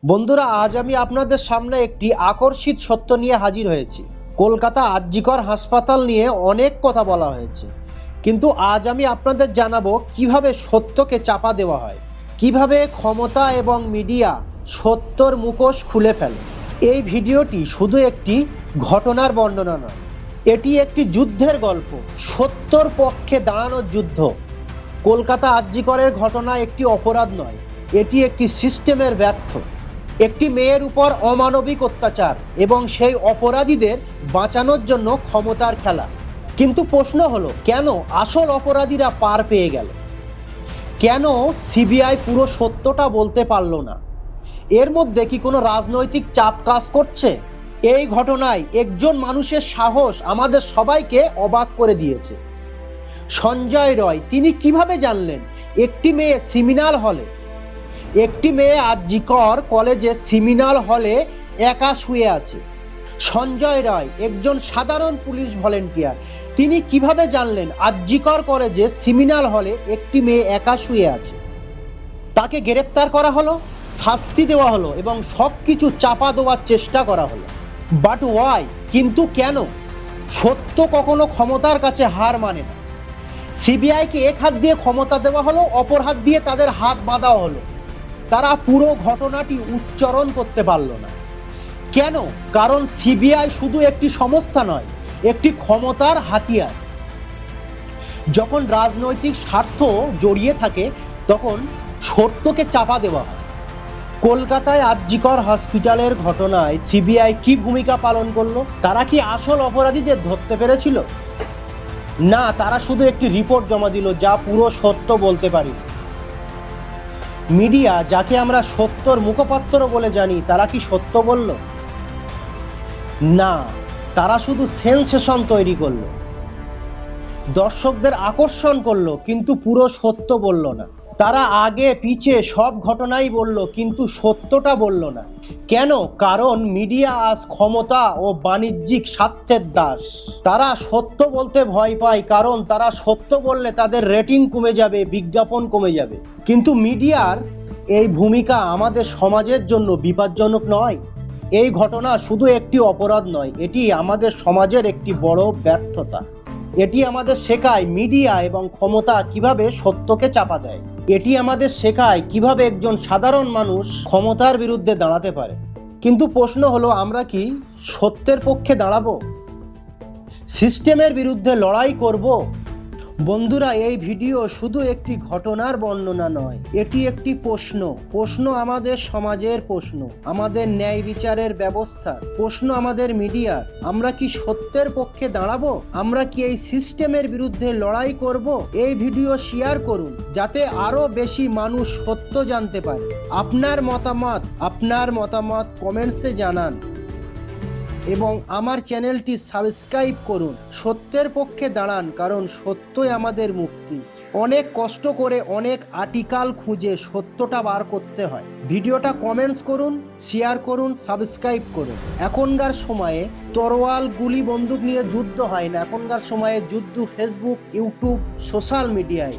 বন্ধুরা, আজ আমি আপনাদের সামনে একটি আকর্ষিত সত্য নিয়ে হাজির হয়েছি। কলকাতা আর.জি.কর হাসপাতাল নিয়ে অনেক কথা বলা হয়েছে, কিন্তু আজ আমি আপনাদের জানাবো কিভাবে সত্যকে চাপা দেওয়া হয়, কিভাবে ক্ষমতা এবং মিডিয়া সত্যর মুখোশ খুলে ফেলে। এই ভিডিওটি শুধু একটি ঘটনার বর্ণনা নয়, এটি একটি যুদ্ধের গল্প, সত্যর পক্ষে দাঁড়ানোর যুদ্ধ। কলকাতা আর.জি.করের ঘটনা একটি অপরাধ নয়, এটি একটি সিস্টেমের ব্যর্থ, একটি মেয়ের উপর অমানবিক অত্যাচার এবং সেই অপরাধীদের বাঁচানোর জন্য ক্ষমতার খেলা। কিন্তু প্রশ্ন হলো, কেন আসল অপরাধীরা পার পেয়ে গেল? কেন সিবিআই পুরো সত্যটা বলতে পারলো না? এর মধ্যে কি কোনো রাজনৈতিক চাপ কাজ করছে? এই ঘটনায় একজন মানুষের সাহস আমাদের সবাইকে অবাক করে দিয়েছে। সঞ্জয় রয়, তিনি কিভাবে জানলেন একটি মেয়ে আর.জি.কর কলেজে সেমিনার হলে একা শুয়ে আছে? সঞ্জয় রায় একজন সাধারণ পুলিশ ভলেন্টিয়ার, তিনি কিভাবে জানলেন আর.জি.কর কলেজে সেমিনার হলে একটি মেয়ে একা শুয়ে আছে? তাকে গ্রেপ্তার করা হলো, শাস্তি দেওয়া হলো এবং সবকিছু চাপা দেওয়ার চেষ্টা করা হলো। But why? কিন্তু কেন? সত্য কখনো ক্ষমতার কাছে হার মানে না। সিবিআইকে এক হাত দিয়ে ক্ষমতা দেওয়া হলো, অপর হাত দিয়ে তাদের হাত বাঁধা হলো। তারা পুরো ঘটনাটি উচ্চারণ করতে পারল না। কেন? কারণ সিবিআই শুধু একটি সংস্থা নয়, একটি ক্ষমতার হাতিয়ার। যখন রাজনৈতিক স্বার্থ জড়িয়ে থাকে তখন সত্যকে চাপা দেওয়া হয়। কলকাতায় আর.জি.কর হসপিটালের ঘটনায় সিবিআই কি ভূমিকা পালন করলো? তারা কি আসল অপরাধীদের ধরতে পেরেছিল? না, তারা শুধু একটি রিপোর্ট জমা দিল যা পুরো সত্য বলতে পারি। মিডিয়া, যাকে আমরা সত্যর মুখপাত্র বলে জানি, তারা কি সত্য বলল? না, তারা শুধু সেন্সেশন তৈরি করলো, দর্শকদের আকর্ষণ করলো, কিন্তু পুরো সত্য বলল না। তারা আগে পিছে সব ঘটনাই বলল, কিন্তু সত্যটা বলল না। কেন? কারণ মিডিয়া আজ ক্ষমতা ও বাণিজ্যিক স্বার্থের দাস। তারা সত্য বলতে ভয় পায়, কারণ তারা সত্য বললে তাদের রেটিং কমে যাবে, বিজ্ঞাপন কমে যাবে। কিন্তু মিডিয়ার এই ভূমিকা আমাদের সমাজের জন্য বিপজ্জনক নয়। এই ঘটনা শুধু একটি অপরাধ নয়, এটি আমাদের সমাজের একটি বড় ব্যর্থতা। এটি আমাদের শেখায় মিডিয়া এবং ক্ষমতা কিভাবে সত্যকে চাপা দেয়। এটি আমাদের শেখায় কিভাবে একজন সাধারণ মানুষ ক্ষমতার বিরুদ্ধে দাঁড়াতে পারে। কিন্তু প্রশ্ন হলো, আমরা কি সত্যের পক্ষে দাঁড়াবো? সিস্টেমের বিরুদ্ধে লড়াই করব? বন্ধুরা, এই ভিডিও শুধু একটি ঘটনার বর্ণনা নয়, এটি একটি প্রশ্ন আমাদের সমাজের প্রশ্ন, আমাদের ন্যায় বিচারের ব্যবস্থার প্রশ্ন, আমাদের মিডিয়ার। আমরা কি সত্যের পক্ষে দাঁড়াবো? আমরা কি এই সিস্টেমের বিরুদ্ধে লড়াই করব? এই ভিডিও শেয়ার করুন যাতে আরো বেশি মানুষ সত্য জানতে পারে। আপনার মতামত কমেন্টসে জানান এবং আমার চ্যানেলটি সাবস্ক্রাইব করুন। সত্যের পক্ষে দাঁড়ান, কারণ সত্যই আমাদের মুক্তি। অনেক কষ্ট করে অনেক আর্টিকেল খুঁজে সত্যটা বার করতে হয়। ভিডিওটা কমেন্টস করুন, শেয়ার করুন, সাবস্ক্রাইব করুন। এখনকার সময়ে তরোয়াল গুলি বন্দুক নিয়ে যুদ্ধ হয় না, এখনকার সময়ে যুদ্ধ ফেসবুক, ইউটিউব, সোশ্যাল মিডিয়ায়।